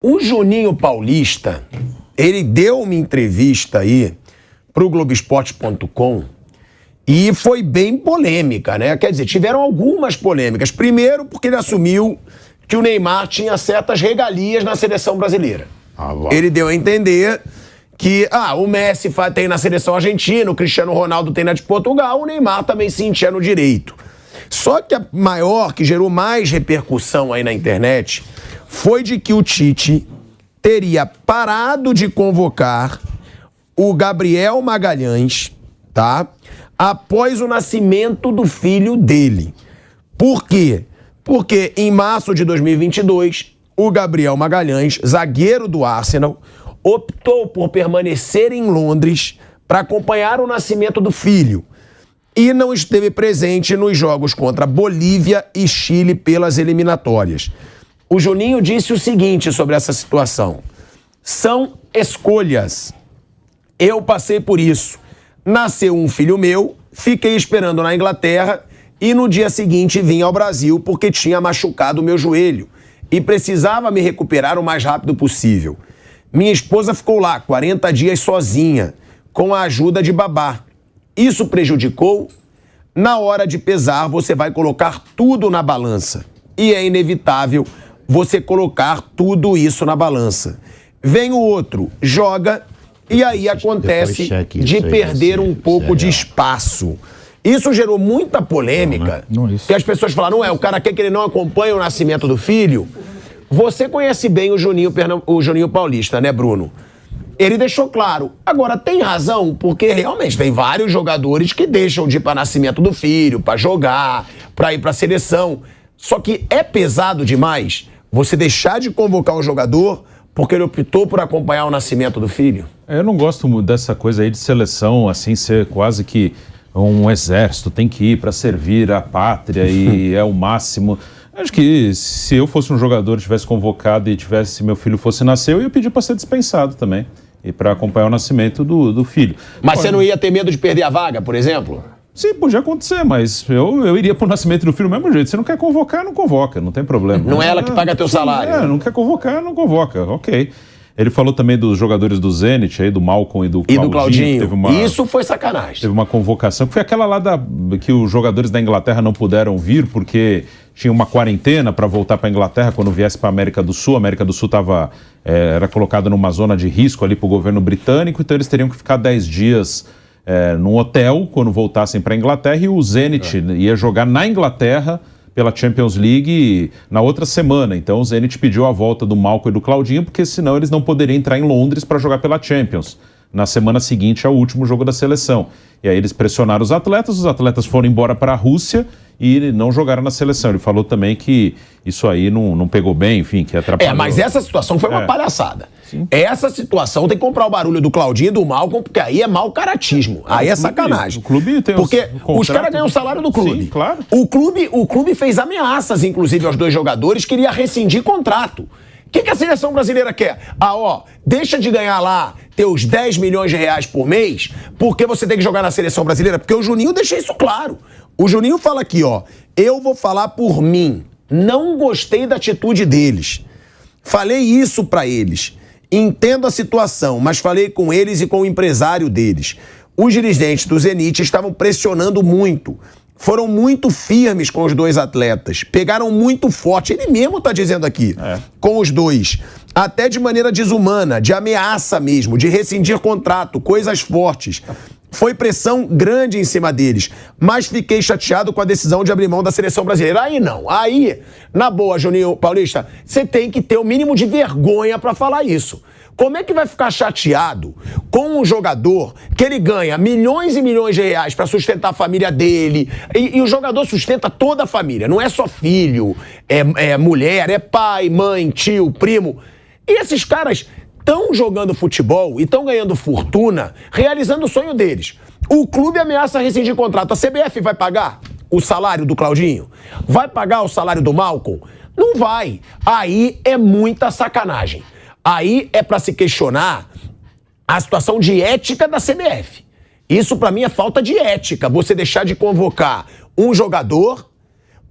O Juninho Paulista, ele deu uma entrevista aí pro Globoesporte.com e foi bem polêmica, né? Quer dizer, tiveram algumas polêmicas. Primeiro, porque ele assumiu que o Neymar tinha certas regalias na seleção brasileira. Ele deu a entender que o Messi tem na seleção argentina, o Cristiano Ronaldo tem na de Portugal, o Neymar também se sentia no direito. Só que a maior, que gerou mais repercussão aí na internet, foi de que o Tite teria parado de convocar o Gabriel Magalhães, tá? Após o nascimento do filho dele. Por quê? Porque em março de 2022, o Gabriel Magalhães, zagueiro do Arsenal, optou por permanecer em Londres para acompanhar o nascimento do filho e não esteve presente nos jogos contra Bolívia e Chile pelas eliminatórias. O Juninho disse o seguinte sobre essa situação: são escolhas. Eu passei por isso. Nasceu um filho meu, fiquei esperando na Inglaterra e no dia seguinte vim ao Brasil porque tinha machucado o meu joelho e precisava me recuperar o mais rápido possível. Minha esposa ficou lá 40 dias sozinha, com a ajuda de babá. Isso prejudicou? Na hora de pesar, você vai colocar tudo na balança. E é inevitável você colocar tudo isso na balança. Vem o outro, joga, e aí acontece de perder um pouco de espaço. Isso gerou muita polêmica, que as pessoas falaram, o cara quer que ele não acompanhe o nascimento do filho. Você conhece bem o Juninho Paulista, né, Bruno? Ele deixou claro. Agora, tem razão, porque realmente tem vários jogadores que deixam de ir para nascimento do filho, para jogar, para ir para a seleção. Só que é pesado demais você deixar de convocar um jogador porque ele optou por acompanhar o nascimento do filho? Eu não gosto dessa coisa aí de seleção, assim, ser quase que um exército, tem que ir para servir a pátria e é o máximo. Acho que se eu fosse um jogador, tivesse convocado e se meu filho fosse nascer, eu ia pedir para ser dispensado também. E para acompanhar o nascimento do filho. Mas você não ia ter medo de perder a vaga, por exemplo? Sim, podia acontecer, mas eu iria pro nascimento do filho do mesmo jeito. Se não quer convocar, não convoca, não tem problema. Não é ela que paga teu salário. Não quer convocar, não convoca, ok. Ele falou também dos jogadores do Zenit, aí, do Malcom e do Claudinho. Isso foi sacanagem. Teve uma convocação, que foi aquela lá que os jogadores da Inglaterra não puderam vir porque tinha uma quarentena para voltar para a Inglaterra quando viesse para a América do Sul. A América do Sul era colocada numa zona de risco ali para o governo britânico, então eles teriam que ficar 10 dias num hotel quando voltassem para a Inglaterra, e o Zenit ia jogar na Inglaterra pela Champions League na outra semana. Então o Zenit pediu a volta do Malcom e do Claudinho, porque senão eles não poderiam entrar em Londres para jogar pela Champions na semana seguinte ao último jogo da seleção. E aí eles pressionaram os atletas foram embora para a Rússia e não jogaram na seleção. Ele falou também que isso aí não pegou bem, enfim, que atrapalhou. Mas essa situação foi uma palhaçada. Sim. Essa situação tem que comprar o barulho do Claudinho e do Malcom, porque aí é mau caratismo. Aí é sacanagem. O clube tem porque os caras ganham o salário do clube. Sim, claro. O clube fez ameaças, inclusive, aos dois jogadores, queria rescindir contrato. O que a seleção brasileira quer? Deixa de ganhar lá teus 10 milhões de reais por mês, porque você tem que jogar na seleção brasileira. Porque o Juninho deixa isso claro. O Juninho fala aqui, eu vou falar por mim. Não gostei da atitude deles. Falei isso pra eles. Entendo a situação, mas falei com eles e com o empresário deles. Os dirigentes do Zenit estavam pressionando muito. Foram muito firmes com os dois atletas. Pegaram muito forte. Ele mesmo está dizendo aqui. Com os dois. Até de maneira desumana, de ameaça mesmo, de rescindir contrato, coisas fortes. Foi pressão grande em cima deles. Mas fiquei chateado com a decisão de abrir mão da seleção brasileira. Aí não. Aí, na boa, Juninho Paulista, você tem que ter o mínimo de vergonha para falar isso. Como é que vai ficar chateado com um jogador que ele ganha milhões e milhões de reais para sustentar a família dele? E o jogador sustenta toda a família, não é só filho, é mulher, é pai, mãe, tio, primo. E esses caras estão jogando futebol e estão ganhando fortuna, realizando o sonho deles. O clube ameaça rescindir contrato. A CBF vai pagar o salário do Claudinho? Vai pagar o salário do Malcom? Não vai. Aí é muita sacanagem. Aí é para se questionar a situação de ética da CBF. Isso para mim é falta de ética. Você deixar de convocar um jogador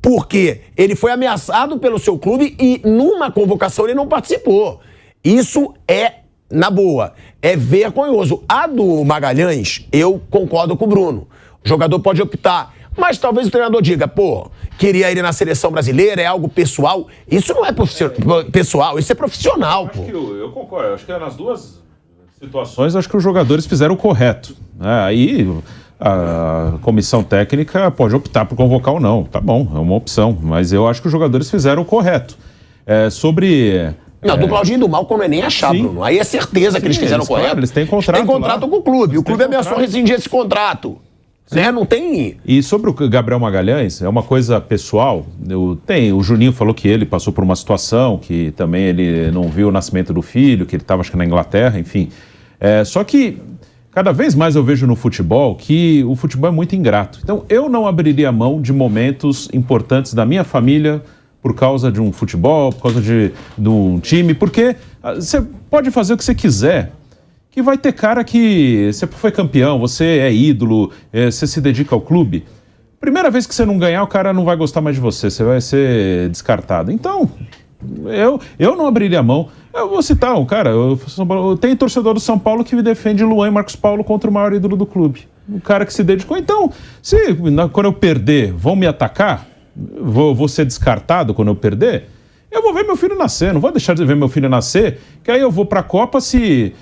porque ele foi ameaçado pelo seu clube e numa convocação ele não participou. Isso é, na boa, é vergonhoso. A do Magalhães, eu concordo com o Bruno. O jogador pode optar, mas talvez o treinador diga, pô, queria ir na seleção brasileira, é algo pessoal. Isso não é pessoal, isso é profissional, pô. Eu concordo, acho que nas duas situações, acho que os jogadores fizeram o correto. Aí a comissão técnica pode optar por convocar ou não, tá bom, é uma opção, mas eu acho que os jogadores fizeram o correto. Não, do Claudinho e do Malcom não é nem achar, Bruno. Aí é certeza que eles fizeram o correto. Claro, eles têm contrato. Tem contrato com o clube. O clube ameaçou rescindir esse contrato. Né? Não tem. E sobre o Gabriel Magalhães, é uma coisa pessoal. O Juninho falou que ele passou por uma situação que também ele não viu o nascimento do filho, que ele estava, acho que na Inglaterra, enfim. Só que cada vez mais eu vejo no futebol que o futebol é muito ingrato. Então eu não abriria mão de momentos importantes da minha família por causa de um futebol, por causa de um time, porque você pode fazer o que você quiser, que vai ter cara que você foi campeão, você é ídolo, você se dedica ao clube. Primeira vez que você não ganhar, o cara não vai gostar mais de você, você vai ser descartado. Então, eu não abriria a mão. Eu vou citar um cara, tem torcedor do São Paulo que me defende Luan e Marcos Paulo contra o maior ídolo do clube. Um cara que se dedicou. Então, quando eu perder, vão me atacar? Vou ser descartado quando eu perder? Eu vou ver meu filho nascer, não vou deixar de ver meu filho nascer, que aí eu vou pra Copa se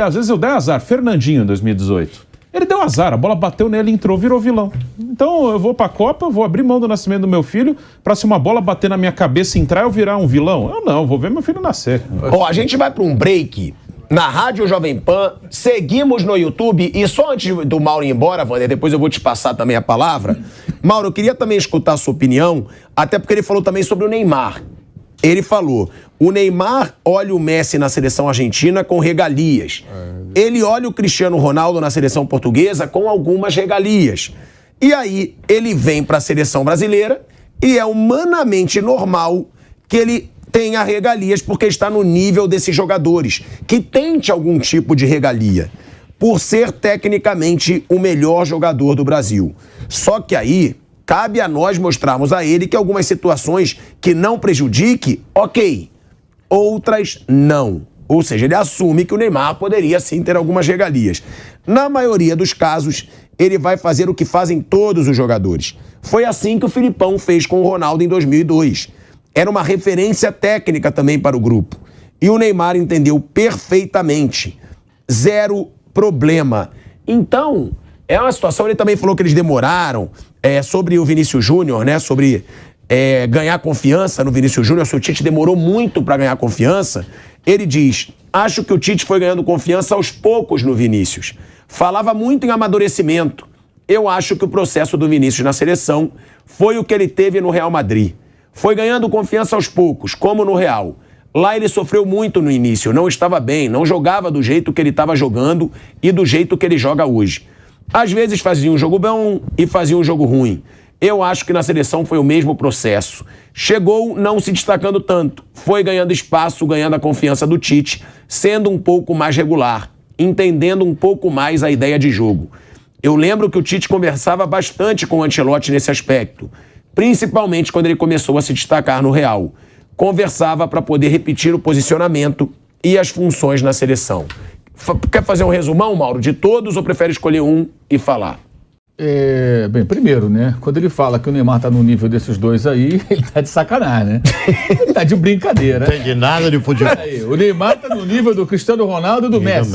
às vezes eu der azar. Fernandinho em 2018, ele deu azar, a bola bateu nele, entrou, virou vilão. Então eu vou pra Copa, vou abrir mão do nascimento do meu filho pra se uma bola bater na minha cabeça e entrar, eu virar um vilão? Eu não, vou ver meu filho nascer. A gente vai pra um break na Rádio Jovem Pan, seguimos no YouTube, e só antes do Mauro ir embora, Wander, depois eu vou te passar também a palavra. Mauro, eu queria também escutar a sua opinião, até porque ele falou também sobre o Neymar. Ele falou, o Neymar olha o Messi na seleção argentina com regalias. Ele olha o Cristiano Ronaldo na seleção portuguesa com algumas regalias. E aí, ele vem para a seleção brasileira e é humanamente normal que ele tenha regalias porque está no nível desses jogadores, que tente algum tipo de regalia, por ser tecnicamente o melhor jogador do Brasil. Só que aí, cabe a nós mostrarmos a ele que algumas situações que não prejudique, ok, outras não. Ou seja, ele assume que o Neymar poderia sim ter algumas regalias. Na maioria dos casos, ele vai fazer o que fazem todos os jogadores. Foi assim que o Filipão fez com o Ronaldo em 2002. Era uma referência técnica também para o grupo. E o Neymar entendeu perfeitamente. Zero problema. Então, é uma situação, ele também falou que eles demoraram, sobre o Vinícius Júnior, né? Sobre ganhar confiança no Vinícius Júnior, se o Tite demorou muito para ganhar confiança. Ele diz, acho que o Tite foi ganhando confiança aos poucos no Vinícius. Falava muito em amadurecimento. Eu acho que o processo do Vinícius na seleção foi o que ele teve no Real Madrid. Foi ganhando confiança aos poucos, como no Real. Lá ele sofreu muito no início, não estava bem, não jogava do jeito que ele estava jogando e do jeito que ele joga hoje. Às vezes fazia um jogo bom e fazia um jogo ruim. Eu acho que na seleção foi o mesmo processo. Chegou não se destacando tanto, foi ganhando espaço, ganhando a confiança do Tite, sendo um pouco mais regular, entendendo um pouco mais a ideia de jogo. Eu lembro que o Tite conversava bastante com o Ancelotti nesse aspecto, principalmente quando ele começou a se destacar no Real. Conversava para poder repetir o posicionamento e as funções na seleção. Quer fazer um resumão, Mauro, de todos ou prefere escolher um e falar? Bem, primeiro, né? Quando ele fala que o Neymar tá no nível desses dois aí, ele tá de sacanagem, né? Ele tá de brincadeira. Não entende nada de futebol. Aí, o Neymar tá no nível do Cristiano Ronaldo e do Messi.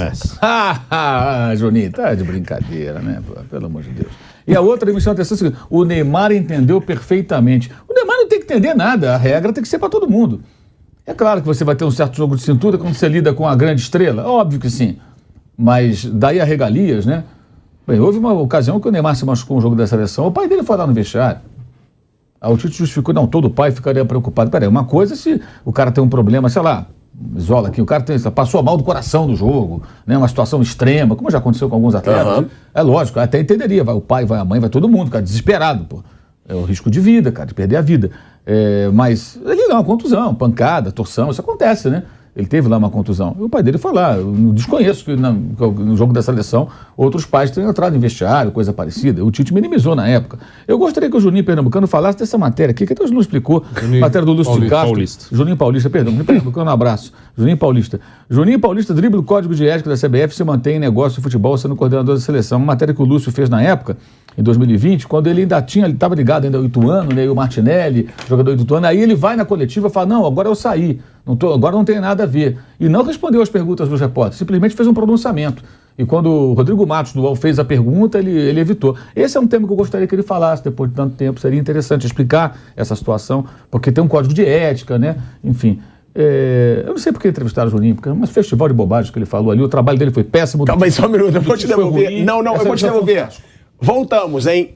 Juninho, tá de brincadeira, né? Pelo amor de Deus. E a outra me chama a atenção, o Neymar entendeu perfeitamente. O Neymar não tem que entender nada, a regra tem que ser para todo mundo. É claro que você vai ter um certo jogo de cintura quando você lida com a grande estrela, óbvio que sim. Mas daí a regalias, né? Bem, houve uma ocasião que o Neymar se machucou no jogo da seleção, o pai dele foi lá no vestiário. Aí o Tite justificou, não, todo pai ficaria preocupado. Peraí, uma coisa se o cara tem um problema, sei lá, isola aqui, o cara passou mal do coração do jogo, né, uma situação extrema, como já aconteceu com alguns atletas. Uhum. É lógico, até entenderia, vai o pai, vai a mãe, vai todo mundo, cara, desesperado, pô. É o risco de vida, cara, de perder a vida. Mas ali não, contusão, pancada, torção, isso acontece, né? Ele teve lá uma contusão. E o pai dele foi lá. Eu não desconheço que no jogo da seleção outros pais tenham entrado em vestiário, coisa parecida. O Tite minimizou na época. Eu gostaria que o Juninho Pernambucano falasse dessa matéria aqui, que até hoje não explicou. Matéria do Lúcio de Castro. Paulista. Juninho Paulista, perdão. Juninho Pernambucano, um abraço. Juninho Paulista. Juninho Paulista dribla o código de ética da CBF, se mantém em negócio de futebol sendo coordenador da seleção. Uma matéria que o Lúcio fez na época, em 2020, quando ele ainda estava ligado ainda ao Ituano, né, e o Martinelli, jogador do Ituano, aí ele vai na coletiva e fala, não, agora eu saí, agora não tem nada a ver. E não respondeu às perguntas dos repórteres, simplesmente fez um pronunciamento. E quando o Rodrigo Matos do UOL fez a pergunta, ele evitou. Esse é um tema que eu gostaria que ele falasse depois de tanto tempo, seria interessante explicar essa situação, porque tem um código de ética, né, enfim. Eu não sei por que entrevistaram o Juninho, porque é um festival de bobagens que ele falou ali, o trabalho dele foi péssimo. Calma aí só um minuto, eu vou te devolver. Não, eu vou te devolver. Voltamos, hein?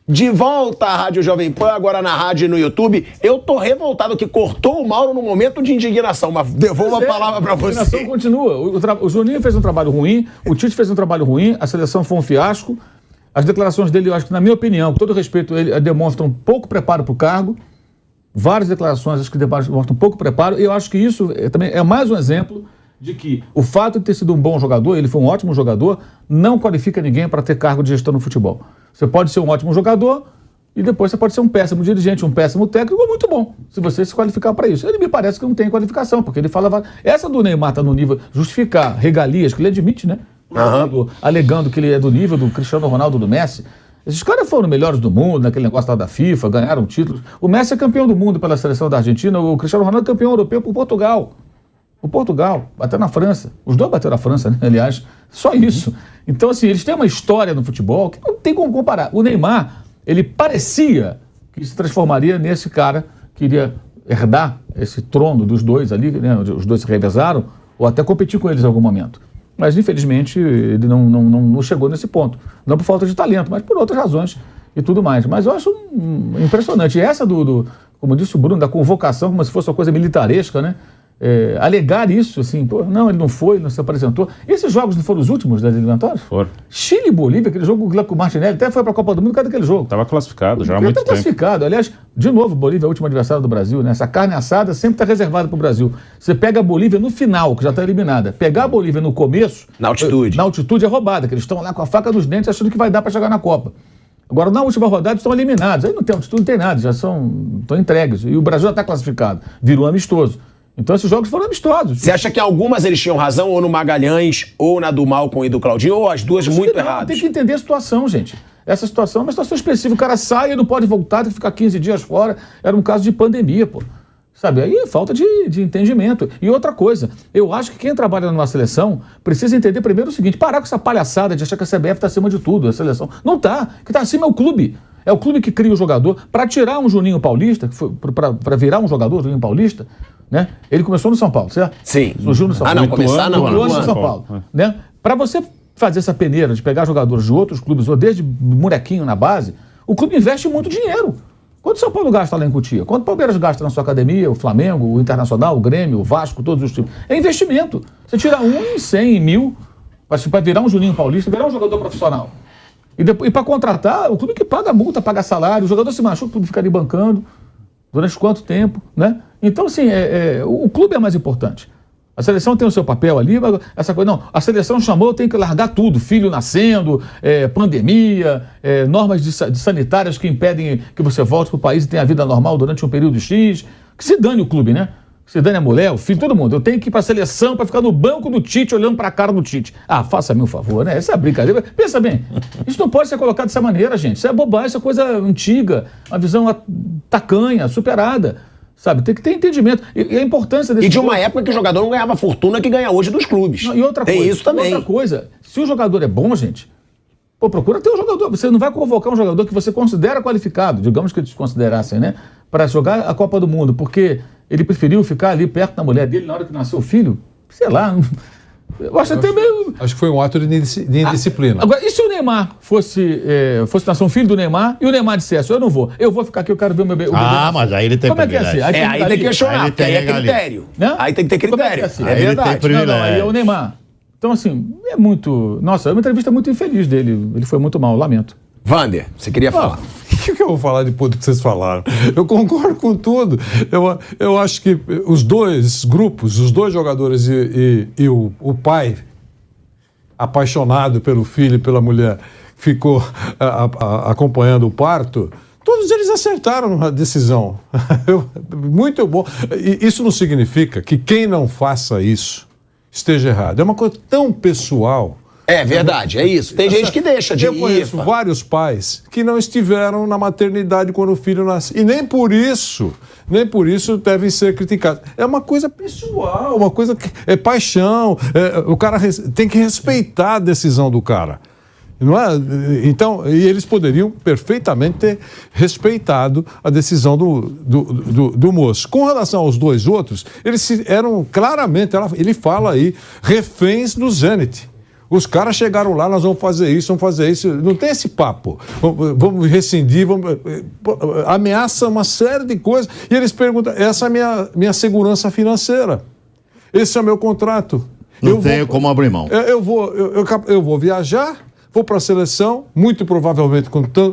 De volta à Rádio Jovem Pan, agora na rádio e no YouTube. Eu tô revoltado que cortou o Mauro no momento de indignação, mas devolvo a palavra pra você. A indignação continua. O Juninho fez um trabalho ruim, o Tite fez um trabalho ruim, a seleção foi um fiasco. As declarações dele, eu acho que, na minha opinião, com todo respeito, ele demonstram pouco preparo para o cargo. Várias declarações, acho que demonstram pouco preparo. E eu acho que isso também é mais um exemplo de que o fato de ter sido um bom jogador, ele foi um ótimo jogador, não qualifica ninguém para ter cargo de gestão no futebol. Você pode ser um ótimo jogador e depois você pode ser um péssimo dirigente, um péssimo técnico ou muito bom, se você se qualificar para isso. Ele me parece que não tem qualificação, porque ele fala... Essa do Neymar tá no nível... Justificar regalias, que ele admite, né? Alegando que ele é do nível do Cristiano Ronaldo, do Messi. Esses caras foram melhores do mundo, naquele negócio lá da FIFA, ganharam títulos. O Messi é campeão do mundo pela seleção da Argentina, o Cristiano Ronaldo é campeão europeu por Portugal. O Portugal, até na França. Os dois bateram na França, né? Aliás, só isso. Então, assim, eles têm uma história no futebol que não tem como comparar. O Neymar, ele parecia que se transformaria nesse cara que iria herdar esse trono dos dois ali, né? Os dois se revezaram, ou até competir com eles em algum momento. Mas, infelizmente, ele não chegou nesse ponto. Não por falta de talento, mas por outras razões e tudo mais. Mas eu acho impressionante. E essa como disse o Bruno, da convocação, como se fosse uma coisa militaresca, né? Alegar isso, assim, pô, não, ele não foi, ele não se apresentou. Esses jogos não foram os últimos das eliminatórias? Foram. Chile e Bolívia, aquele jogo com o Martinelli, até foi para a Copa do Mundo, cadê aquele jogo? Estava classificado já há muito tempo. Classificado. Aliás, de novo, Bolívia é o último adversário do Brasil, né? Essa carne assada sempre está reservada para o Brasil. Você pega a Bolívia no final, que já está eliminada. Pegar a Bolívia no começo... Na altitude é roubada, que eles estão lá com a faca nos dentes achando que vai dar para chegar na Copa. Agora, na última rodada, estão eliminados. Aí não tem altitude, não tem nada, já estão entregues. E o Brasil já está classificado. Virou amistoso. Então esses jogos foram amistosos. Você acha que algumas eles tinham razão, ou no Magalhães, ou na do Malcom e do Claudinho, ou as duas muito erradas? Tem que entender a situação, gente. Essa situação é uma situação específica. O cara sai e não pode voltar, tem que ficar 15 dias fora. Era um caso de pandemia, pô. Sabe, aí é falta de entendimento. E outra coisa, eu acho que quem trabalha numa seleção precisa entender primeiro o seguinte, parar com essa palhaçada de achar que a CBF está acima de tudo, a seleção. Não está. O que está acima é o clube. É o clube que cria o jogador. Para tirar um Juninho Paulista, para virar um jogador, Juninho Paulista, né? Ele começou no São Paulo, certo? Sim. Surgiu no São Paulo. Começar não. No São Paulo. Né? Para você fazer essa peneira de pegar jogadores de outros clubes, ou desde molequinho na base, o clube investe muito dinheiro. Quanto o São Paulo gasta lá em Cotia? Quanto o Palmeiras gasta na sua academia, o Flamengo, o Internacional, o Grêmio, o Vasco, todos os times? É investimento. Você tira 1 em 100, em 1000, para virar um Juninho Paulista, virar um jogador profissional. E para contratar, o clube que paga multa, paga salário, o jogador se machuca, o clube fica ali bancando. Durante quanto tempo, né? Então, assim, o clube é mais importante. A seleção tem o seu papel ali, essa coisa, não, a seleção chamou, tem que largar tudo, filho nascendo, pandemia, normas sanitárias que impedem que você volte para o país e tenha a vida normal durante um período X, que se dane o clube, né? Que se dane a mulher, o filho, todo mundo. Eu tenho que ir para a seleção para ficar no banco do Tite, olhando para a cara do Tite. Ah, faça-me um favor, né? Essa é brincadeira. Pensa bem, isso não pode ser colocado dessa maneira, gente. Isso é bobagem, isso é coisa antiga, uma visão tacanha, superada. Sabe, tem que ter entendimento. E a importância desse... E de uma época que o jogador não ganhava a fortuna que ganha hoje dos clubes. Não, e outra tem coisa, isso também. Outra coisa, se o jogador é bom, gente, procura ter um jogador. Você não vai convocar um jogador que você considera qualificado, digamos que eles considerassem, né? Para jogar a Copa do Mundo, porque ele preferiu ficar ali perto da mulher dele na hora que nasceu o filho. Sei lá... Eu acho até meio... Acho que foi um ato de indisciplina. Agora, e se o Neymar fosse nascer um filho do Neymar e o Neymar dissesse, eu vou ficar aqui, eu quero ver o meu bebê. Mas aí ele tem privilégio. Como é que é assim? Aí tem que questionar, porque aí é critério. Né? Aí tem que ter critério. Como é assim? É verdade. Ele tem privilégio. Não, aí é o Neymar. Então, assim, é muito... Nossa, é uma entrevista muito infeliz dele. Ele foi muito mal, lamento. Vander, você queria falar? O que eu vou falar depois do que vocês falaram? Eu concordo com tudo. Eu acho que os dois grupos, os dois jogadores e o pai, apaixonado pelo filho e pela mulher, ficou acompanhando o parto, todos eles acertaram a decisão. Muito bom. E isso não significa que quem não faça isso esteja errado. É uma coisa tão pessoal. É verdade, é isso. Tem gente que deixa de ir. Eu conheço vários pais que não estiveram na maternidade quando o filho nasce. E nem por isso devem ser criticados. É uma coisa pessoal, uma coisa que é paixão. O cara tem que respeitar a decisão do cara. Não é? Então, e eles poderiam perfeitamente ter respeitado a decisão do moço. Com relação aos dois outros, eles eram claramente, ele fala aí, reféns do Zenit. Os caras chegaram lá, nós vamos fazer isso. Não tem esse papo. Vamos rescindir, ameaça uma série de coisas. E eles perguntam, essa é a minha segurança financeira. Esse é o meu contrato. Não tenho como abrir mão. Eu vou viajar, vou para a seleção, muito provavelmente,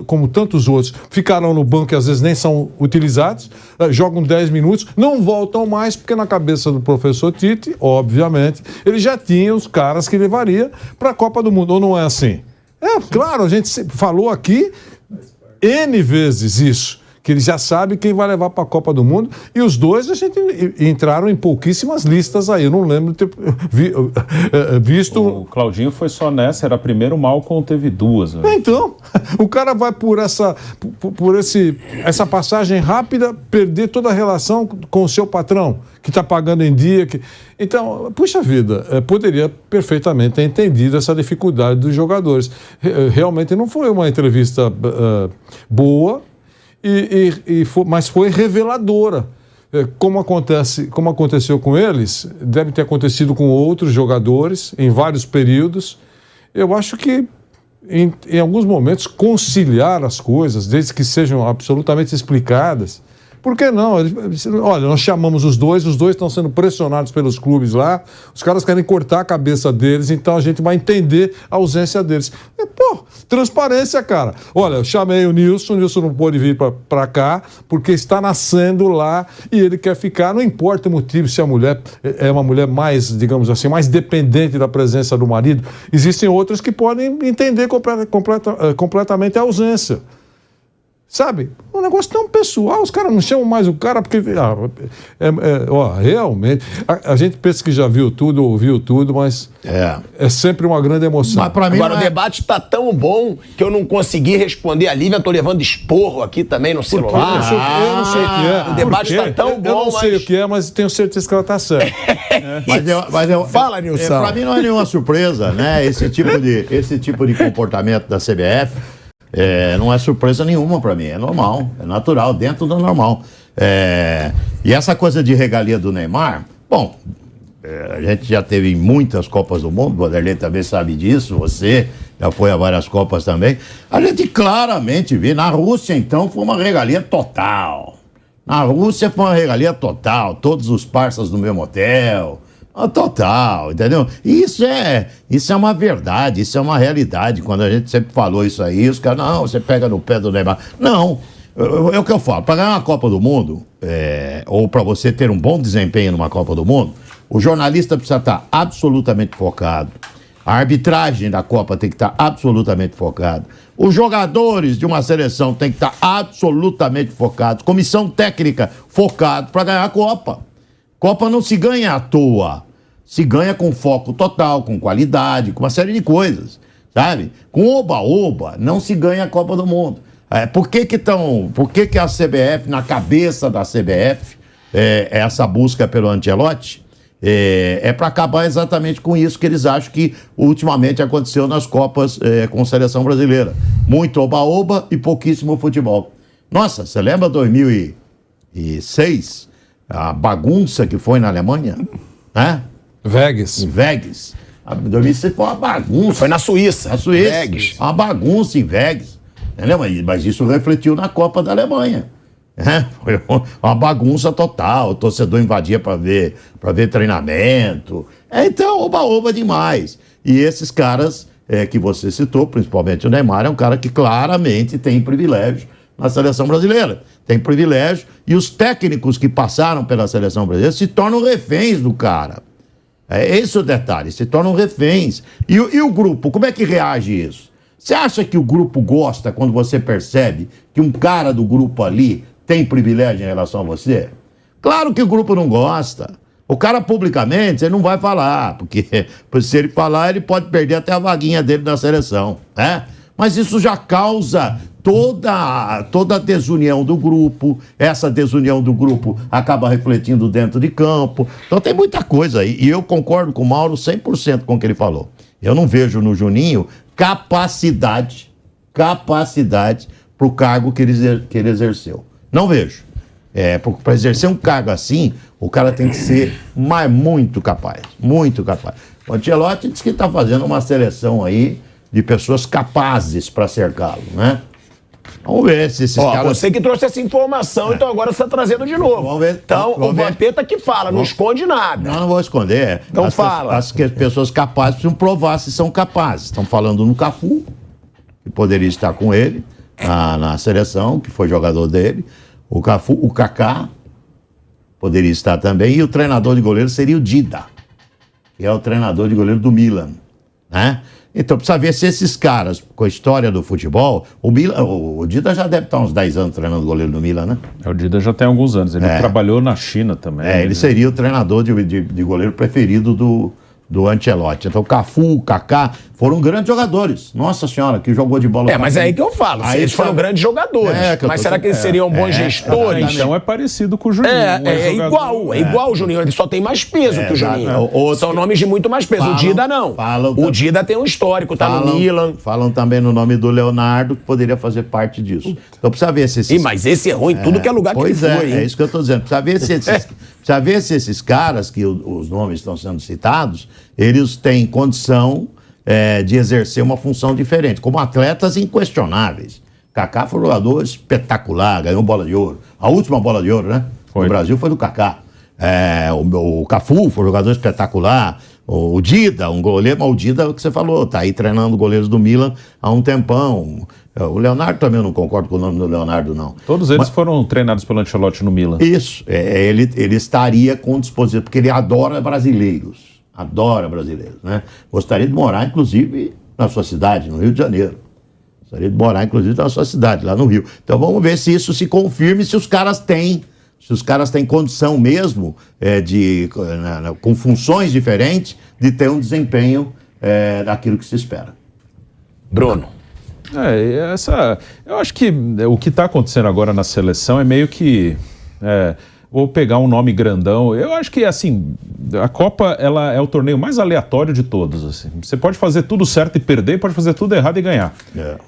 como tantos outros, ficarão no banco e às vezes nem são utilizados, jogam 10 minutos, não voltam mais, porque na cabeça do professor Tite, obviamente, ele já tinha os caras que levaria para a Copa do Mundo, ou não é assim? É, claro, a gente falou aqui N vezes isso, que ele já sabe quem vai levar para a Copa do Mundo, e os dois a gente entraram em pouquíssimas listas aí, eu não lembro de ter visto... O Claudinho foi só nessa, era primeiro, o Malcom teve duas. Né? Então, o cara vai por essa passagem rápida, perder toda a relação com o seu patrão, que está pagando em dia. Então, puxa vida, poderia perfeitamente ter entendido essa dificuldade dos jogadores. Realmente não foi uma entrevista boa, mas foi reveladora. Como aconteceu com eles, deve ter acontecido com outros jogadores em vários períodos. Eu acho que, em alguns momentos, conciliar as coisas, desde que sejam absolutamente explicadas. Por que não? Olha, nós chamamos os dois estão sendo pressionados pelos clubes lá, os caras querem cortar a cabeça deles, então a gente vai entender a ausência deles. Transparência, cara. Olha, eu chamei o Nilson não pôde vir para cá, porque está nascendo lá e ele quer ficar, não importa o motivo, se a mulher é uma mulher mais, digamos assim, mais dependente da presença do marido, existem outras que podem entender completamente a ausência. Sabe? Um negócio tão pessoal, os caras não chamam mais o cara porque... realmente, a gente pensa que já viu tudo, ouviu tudo, mas é sempre uma grande emoção. Mas pra mim agora, o debate tá tão bom que eu não consegui responder a Lívia, tô levando esporro aqui também no celular. Eu não sei o que é. O debate tá tão bom, eu não sei o que é, mas tenho certeza que ela tá certa. Fala, Nilson. Pra mim não é nenhuma surpresa, né? Esse tipo de comportamento da CBF... não é surpresa nenhuma para mim, é normal, é natural, dentro do normal. E essa coisa de regalia do Neymar, bom, a gente já teve em muitas Copas do Mundo, o Vanderlei também sabe disso, você já foi a várias Copas também. A gente claramente vê, na Rússia então foi uma regalia total. Na Rússia foi uma regalia total, todos os parceiros no mesmo hotel. Total, entendeu? E isso é uma verdade, isso é uma realidade. Quando a gente sempre falou isso aí, os caras, não, você pega no pé do Neymar. Não, é o que eu falo, para ganhar uma Copa do Mundo, ou para você ter um bom desempenho numa Copa do Mundo, o jornalista precisa estar absolutamente focado. A arbitragem da Copa tem que estar absolutamente focada. Os jogadores de uma seleção têm que estar absolutamente focados. Comissão técnica focado para ganhar a Copa. Copa não se ganha à toa, se ganha com foco total, com qualidade, com uma série de coisas, sabe? Com oba-oba não se ganha a Copa do Mundo. Por que a CBF, na cabeça da CBF, essa busca pelo Ancelotti, para acabar exatamente com isso que eles acham que ultimamente aconteceu nas Copas com a seleção brasileira. Muito oba-oba e pouquíssimo futebol. Nossa, você lembra 2006? A bagunça que foi na Alemanha, né? Vegas. Em Vegas. Em 2006 foi uma bagunça. Foi na Suíça. Na Suíça. Vegas. Uma bagunça em Vegas. Entendeu? Mas isso refletiu na Copa da Alemanha. Foi uma bagunça total. O torcedor invadia para ver treinamento. Então, oba-oba demais. E esses caras que você citou, principalmente o Neymar, é um cara que claramente tem privilégio na seleção brasileira. Tem privilégio e os técnicos que passaram pela seleção brasileira se tornam reféns do cara. É esse o detalhe, se tornam reféns. E o grupo, como é que reage isso? Você acha que o grupo gosta quando você percebe que um cara do grupo ali tem privilégio em relação a você? Claro que o grupo não gosta. O cara publicamente, ele não vai falar, porque se ele falar, ele pode perder até a vaguinha dele na seleção, né? Mas isso já causa toda a desunião do grupo. Essa desunião do grupo acaba refletindo dentro de campo. Então tem muita coisa aí. E eu concordo com o Mauro 100% com o que ele falou. Eu não vejo no Juninho capacidade para o cargo que ele exerceu. Não vejo. Para exercer um cargo assim, o cara tem que ser muito capaz. Muito capaz. O Ancelotti diz que está fazendo uma seleção aí de pessoas capazes para cercá-lo, né? Vamos ver se esses caras... Você que trouxe essa informação, então agora você está trazendo de novo. Vamos ver. Então, vamos o Vampeta que fala, não esconde nada. Não vou esconder. Então fala. As pessoas capazes precisam provar se são capazes. Estão falando no Cafu, que poderia estar com ele na seleção, que foi jogador dele. O Cafu, o Kaká poderia estar também. E o treinador de goleiro seria o Dida, que é o treinador de goleiro do Milan, né? Então, precisa ver se esses caras, com a história do futebol, o Dida já deve estar uns 10 anos treinando goleiro no Milan, né? O Dida já tem alguns anos, ele trabalhou na China também. Ele seria o treinador de goleiro preferido do Ancelotti. Então, o Cafu, o Kaká foram grandes jogadores. Nossa Senhora, que jogou de bola. Mas é aí que eu falo. Eles foram grandes jogadores. Mas será que eles seriam bons gestores? Então é parecido com o Juninho. É igual o Juninho. Ele só tem mais peso que o Juninho. São nomes de muito mais peso. O Dida não. O Dida tem um histórico, tá no Milan. Falam também no nome do Leonardo, que poderia fazer parte disso. Então precisa ver se esses... Mas esse errou em tudo que é lugar que ele foi. É isso que eu tô dizendo. Precisa ver se esses caras, que os nomes estão sendo citados, eles têm condição de exercer uma função diferente, como atletas inquestionáveis. Kaká foi um jogador espetacular, ganhou bola de ouro. A última bola de ouro, né? No Brasil foi do Kaká. O Cafu foi um jogador espetacular. O Dida, um goleiro, mas o Dida é o que você falou, tá aí treinando goleiros do Milan há um tempão. O Leonardo também, eu não concordo com o nome do Leonardo, não. Todos eles foram treinados pelo Ancelotti no Milan. Isso, ele estaria com disposição, porque ele adora brasileiros. Adora brasileiros, né? Gostaria de morar, inclusive, na sua cidade, no Rio de Janeiro. Gostaria de morar, inclusive, na sua cidade, lá no Rio. Então vamos ver se isso se confirma, se os caras têm condição mesmo com funções diferentes de ter um desempenho daquilo que se espera. Bruno. Eu acho que o que está acontecendo agora na seleção é meio que... Vou pegar um nome grandão. Eu acho que, assim, a Copa ela é o torneio mais aleatório de todos. Assim. Você pode fazer tudo certo e perder, pode fazer tudo errado e ganhar.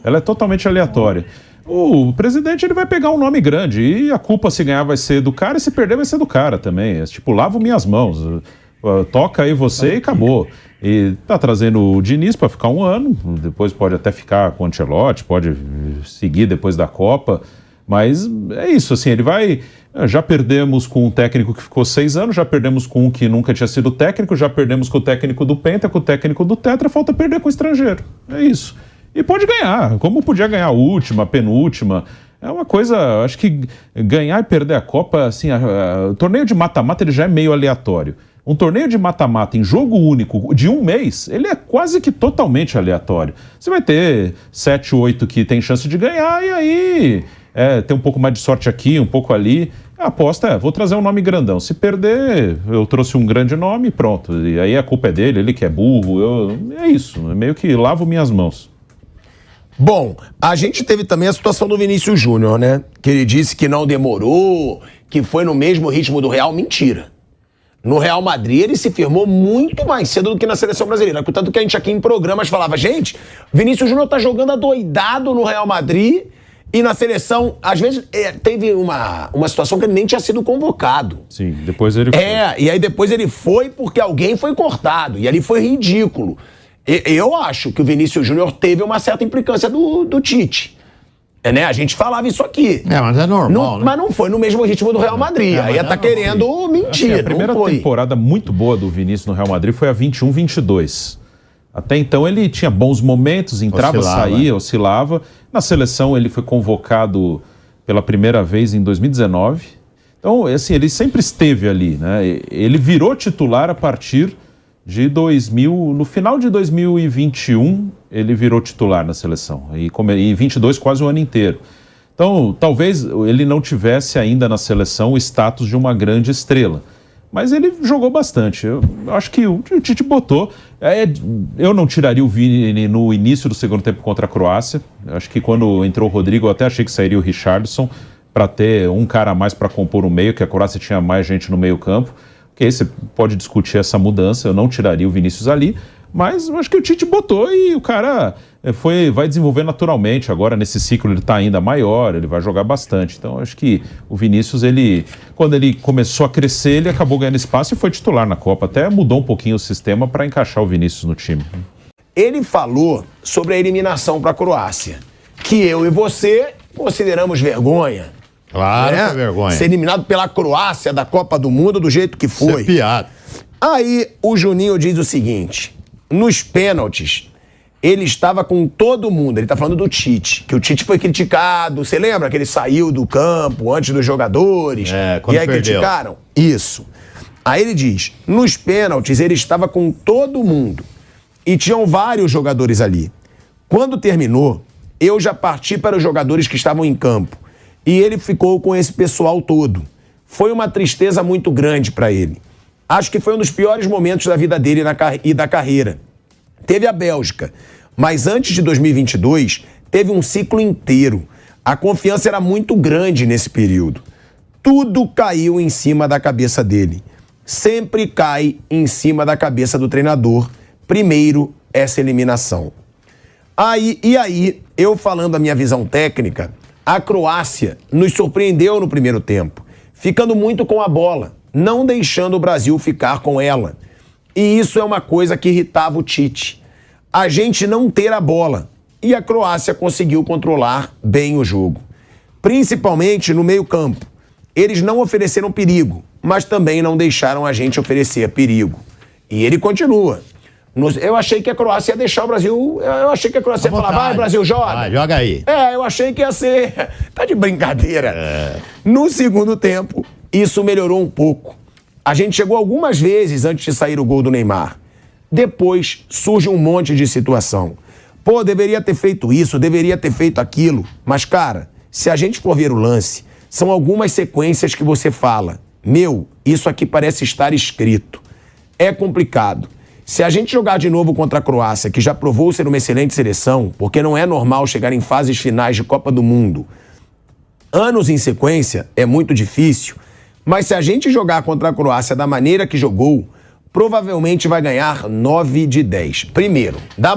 Ela é totalmente aleatória. O presidente ele vai pegar um nome grande e a culpa se ganhar vai ser do cara e se perder vai ser do cara também. Tipo, lavo minhas mãos, toca aí você e acabou. E tá trazendo o Diniz para ficar um ano, depois pode até ficar com o Ancelotti, pode seguir depois da Copa. Mas é isso, assim, ele vai... Já perdemos com um técnico que ficou 6 anos, já perdemos com um que nunca tinha sido técnico, já perdemos com o técnico do Penta, com o técnico do Tetra, falta perder com o estrangeiro. É isso. E pode ganhar, como podia ganhar a última, a penúltima. É uma coisa, acho que ganhar e perder a Copa, assim, o torneio de mata-mata ele já é meio aleatório. Um torneio de mata-mata em jogo único de um mês, ele é quase que totalmente aleatório. Você vai ter 7, 8 que tem chance de ganhar e aí... tem um pouco mais de sorte aqui, um pouco ali. A aposta vou trazer um nome grandão. Se perder, eu trouxe um grande nome e pronto. E aí a culpa é dele, ele que é burro. É isso, meio que lavo minhas mãos. Bom, a gente teve também a situação do Vinícius Júnior, né? Que ele disse que não demorou, que foi no mesmo ritmo do Real. Mentira. No Real Madrid ele se firmou muito mais cedo do que na seleção brasileira. Portanto que a gente aqui em programas falava, gente, Vinícius Júnior tá jogando adoidado no Real Madrid... E na seleção, às vezes, teve uma situação que ele nem tinha sido convocado. Sim, depois ele foi. E aí depois ele foi porque alguém foi cortado. E ali foi ridículo. Eu acho que o Vinícius Júnior teve uma certa implicância do Tite. Né? A gente falava isso aqui. Mas é normal, né? Mas não foi no mesmo ritmo do Real Madrid. Aí tá querendo mentir. Assim, a primeira temporada muito boa do Vinícius no Real Madrid foi a 21-22. Até então ele tinha bons momentos, entrava, saía, oscilava. Na seleção ele foi convocado pela primeira vez em 2019. Então, assim, ele sempre esteve ali, né? Ele virou titular a partir de no final de 2021, ele virou titular na seleção. E em 22, quase o ano inteiro. Então, talvez ele não tivesse ainda na seleção o status de uma grande estrela. Mas ele jogou bastante. Eu acho que o Tite botou. Eu não tiraria o Vini no início do segundo tempo contra a Croácia. Eu acho que quando entrou o Rodrigo, eu até achei que sairia o Richarlison para ter um cara a mais para compor o meio, que a Croácia tinha mais gente no meio campo. Que você pode discutir essa mudança, eu não tiraria o Vinícius ali, mas eu acho que o Tite botou e o cara vai desenvolver naturalmente. Agora, nesse ciclo, ele está ainda maior, ele vai jogar bastante. Então, eu acho que o Vinícius, quando ele começou a crescer, ele acabou ganhando espaço e foi titular na Copa. Até mudou um pouquinho o sistema para encaixar o Vinícius no time. Ele falou sobre a eliminação para a Croácia, que eu e você consideramos vergonha. Claro que é vergonha. Ser eliminado pela Croácia da Copa do Mundo do jeito que foi. Isso é piada. Aí o Juninho diz o seguinte: nos pênaltis, ele estava com todo mundo. Ele está falando do Tite, que o Tite foi criticado. Você lembra que ele saiu do campo antes dos jogadores? Quando e aí perdeu. criticaram? Isso. Aí ele diz: nos pênaltis, ele estava com todo mundo. E tinham vários jogadores ali. Quando terminou, eu já parti para os jogadores que estavam em campo. E ele ficou com esse pessoal todo. Foi uma tristeza muito grande para ele. Acho que foi um dos piores momentos da vida dele e da carreira. Teve a Bélgica, mas antes de 2022, teve um ciclo inteiro. A confiança era muito grande nesse período. Tudo caiu em cima da cabeça dele. Sempre cai em cima da cabeça do treinador. Primeiro, essa eliminação. Aí, eu falando a minha visão técnica, a Croácia nos surpreendeu no primeiro tempo, ficando muito com a bola, não deixando o Brasil ficar com ela. E isso é uma coisa que irritava o Tite. A gente não ter a bola. E a Croácia conseguiu controlar bem o jogo. Principalmente no meio-campo. Eles não ofereceram perigo, mas também não deixaram a gente oferecer perigo. E ele continua. Eu achei que a Croácia ia deixar o Brasil. Eu achei que a Croácia ia falar: vai, Brasil, joga. Vai, joga aí. Eu achei que ia ser. Tá de brincadeira. No segundo tempo, isso melhorou um pouco. A gente chegou algumas vezes antes de sair o gol do Neymar. Depois surge um monte de situação. Pô, deveria ter feito isso, deveria ter feito aquilo. Mas, cara, se a gente for ver o lance, são algumas sequências que você fala: meu, isso aqui parece estar escrito. É complicado. Se a gente jogar de novo contra a Croácia, que já provou ser uma excelente seleção, porque não é normal chegar em fases finais de Copa do Mundo, anos em sequência, é muito difícil, mas se a gente jogar contra a Croácia da maneira que jogou, provavelmente vai ganhar 9 de 10. Primeiro, da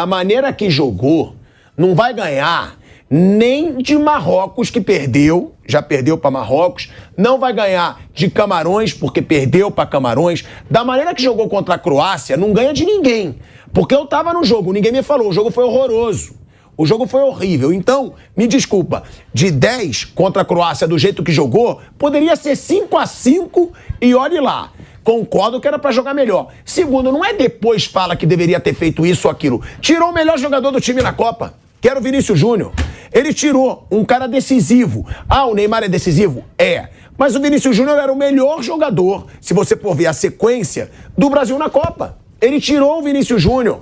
maneira que jogou, não vai ganhar nem de Marrocos, que perdeu, já perdeu para Marrocos, não vai ganhar de Camarões, porque perdeu para Camarões. Da maneira que jogou contra a Croácia, não ganha de ninguém, porque eu tava no jogo, ninguém me falou, o jogo foi horroroso, o jogo foi horrível. Então, me desculpa, de 10 contra a Croácia do jeito que jogou, poderia ser 5-5 e olhe lá. Concordo que era pra jogar melhor. Segundo, não é depois fala que deveria ter feito isso ou aquilo. Tirou o melhor jogador do time na Copa, que era o Vinícius Júnior. Ele tirou um cara decisivo. Ah, o Neymar é decisivo? É. Mas o Vinícius Júnior era o melhor jogador, se você for ver a sequência, do Brasil na Copa. Ele tirou o Vinícius Júnior.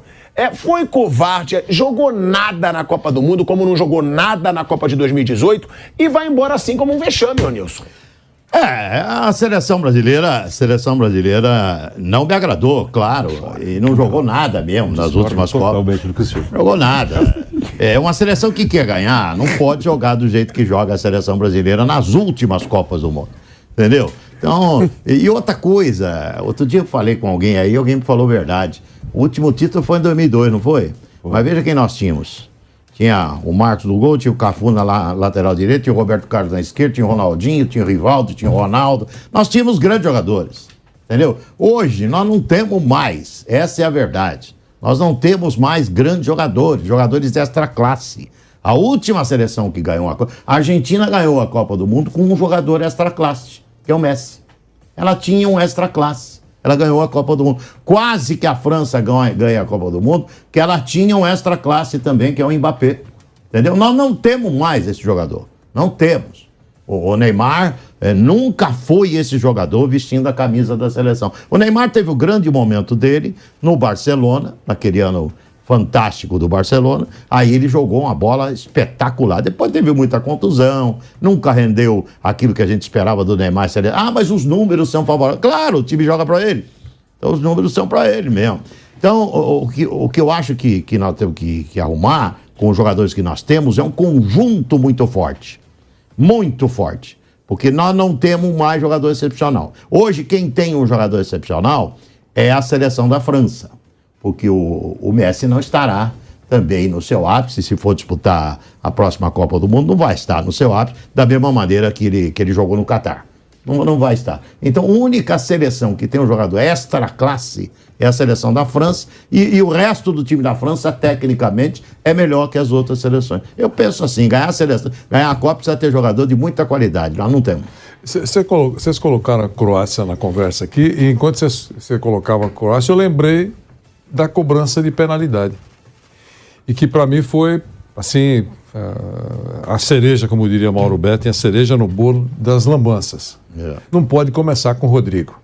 Foi covarde, jogou nada na Copa do Mundo, como não jogou nada na Copa de 2018, e vai embora assim como um vexame, ô Nilson. A seleção brasileira não me agradou, claro, e não jogou nada mesmo nas últimas Copas. Jogou nada. É uma seleção que quer ganhar, não pode jogar do jeito que joga a seleção brasileira nas últimas Copas do Mundo, entendeu? Então, e outra coisa, outro dia eu falei com alguém aí, alguém me falou a verdade. O último título foi em 2002, não foi? Mas veja quem nós tínhamos. Tinha o Marcos do gol, tinha o Cafu na lateral direita, tinha o Roberto Carlos na esquerda, tinha o Ronaldinho, tinha o Rivaldo, tinha o Ronaldo. Nós tínhamos grandes jogadores, entendeu? Hoje nós não temos mais, essa é a verdade. Nós não temos mais grandes jogadores de extra classe. A última seleção que ganhou a Argentina ganhou a Copa do Mundo com um jogador extra classe, que é o Messi. Ela tinha um extra classe. ela ganhou a Copa do Mundo. Quase que a França ganha a Copa do Mundo, que ela tinha um extra classe também, que é o Mbappé. Entendeu? Nós não temos mais esse jogador. Não temos. O Neymar nunca foi esse jogador vestindo a camisa da seleção. O Neymar teve o grande momento dele no Barcelona, naquele ano fantástico do Barcelona. Aí ele jogou uma bola espetacular. Depois teve muita contusão, nunca rendeu aquilo que a gente esperava do Neymar. Mas os números são favoráveis. Claro, o time joga para ele. Então os números são para ele mesmo. Então o que eu acho que nós temos que arrumar com os jogadores que nós temos é um conjunto muito forte. Muito forte. Porque nós não temos mais jogador excepcional. Hoje quem tem um jogador excepcional é a seleção da França. Porque o Messi não estará também no seu ápice. Se for disputar a próxima Copa do Mundo, não vai estar no seu ápice, da mesma maneira que ele jogou no Catar. Não vai estar. Então, a única seleção que tem um jogador extra classe é a seleção da França, e o resto do time da França, tecnicamente, é melhor que as outras seleções. Eu penso assim, ganhar a Copa precisa ter jogador de muita qualidade. Nós não temos. Vocês colocaram a Croácia na conversa aqui, e enquanto você colocava a Croácia, eu lembrei da cobrança de penalidade. E que para mim foi, assim, a cereja, como diria Mauro Betting, a cereja no bolo das lambanças. Não pode começar com o Rodrigo.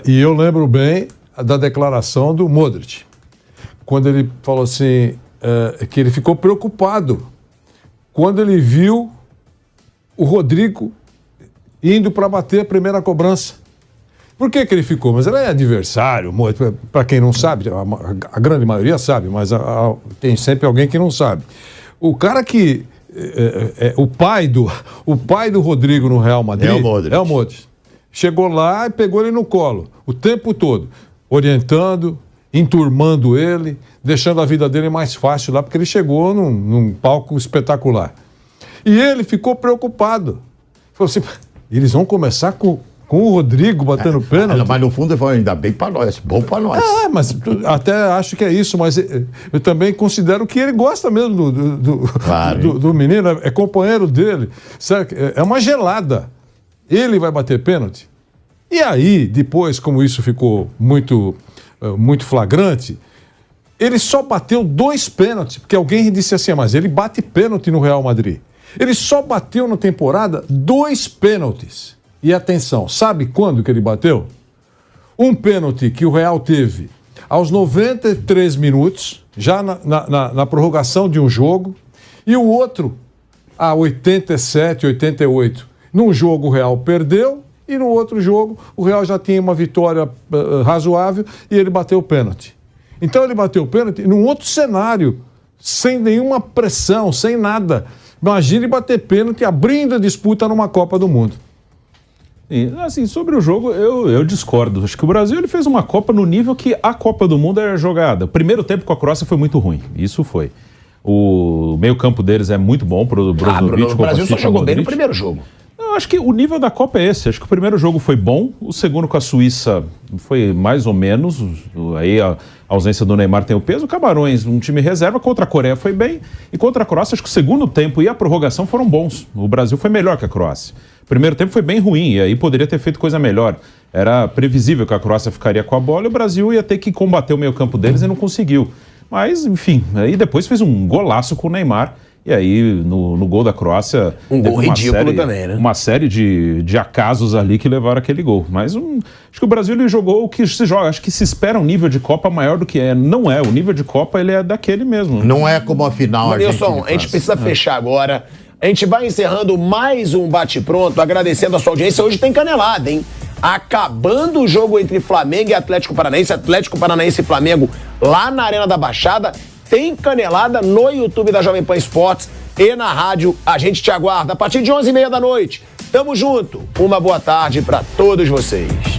E eu lembro bem da declaração do Modric, quando ele falou assim, que ele ficou preocupado quando ele viu o Rodrigo indo para bater a primeira cobrança. Por que ele ficou? Mas ele é adversário, para quem não sabe, a grande maioria sabe, mas tem sempre alguém que não sabe. O cara que o pai do Rodrigo no Real Madrid é o Modric. Chegou lá e pegou ele no colo o tempo todo, orientando, enturmando ele, deixando a vida dele mais fácil lá, porque ele chegou num palco espetacular. E ele ficou preocupado. Falou assim, eles vão começar com o Rodrigo batendo pênalti. Mas no fundo ele falou, ainda bem para nós, bom para nós. Mas até acho que é isso, mas eu também considero que ele gosta mesmo do menino, é companheiro dele. Sabe? É uma gelada. Ele vai bater pênalti. E aí, depois, como isso ficou muito flagrante, ele só bateu 2 pênaltis, porque alguém disse assim, mas ele bate pênalti no Real Madrid. Ele só bateu na temporada 2 pênaltis. E atenção, sabe quando que ele bateu? Um pênalti que o Real teve aos 93 minutos, já na prorrogação de um jogo, e o outro a 87, 88. Num jogo o Real perdeu, e no outro jogo o Real já tinha uma vitória razoável e ele bateu o pênalti. Então ele bateu o pênalti num outro cenário, sem nenhuma pressão, sem nada. Imagine bater pênalti abrindo a disputa numa Copa do Mundo. E, assim, sobre o jogo, eu discordo. Acho que o Brasil ele fez uma Copa no nível que a Copa do Mundo era jogada. O primeiro tempo com a Croácia foi muito ruim. Isso foi. O meio-campo deles é muito bom pro Brozovic. O Brasil só jogou bem no primeiro jogo. Eu acho que o nível da Copa é esse. Acho que o primeiro jogo foi bom, o segundo com a Suíça foi mais ou menos. Aí a ausência do Neymar tem o peso. Camarões, um time reserva. Contra a Coreia foi bem. E contra a Croácia, acho que o segundo tempo e a prorrogação foram bons. O Brasil foi melhor que a Croácia. O primeiro tempo foi bem ruim, e aí poderia ter feito coisa melhor. Era previsível que a Croácia ficaria com a bola e o Brasil ia ter que combater o meio-campo deles e não conseguiu. Mas, enfim, aí depois fez um golaço com o Neymar. E aí, no gol da Croácia... Um gol ridículo também, né? Uma série de acasos ali que levaram aquele gol. Mas acho que o Brasil ele jogou o que se joga. Acho que se espera um nível de Copa maior do que é. Não é. O nível de Copa ele é daquele mesmo. Não é como a final Marilson, a gente precisa fechar agora. A gente vai encerrando mais um bate-pronto, agradecendo a sua audiência. Hoje tem canelada, hein? Acabando o jogo entre Flamengo e Atlético Paranaense e Flamengo lá na Arena da Baixada. Tem canelada no YouTube da Jovem Pan Esportes e na rádio. A gente te aguarda a partir de 11h30 da noite. Tamo junto. Uma boa tarde para todos vocês.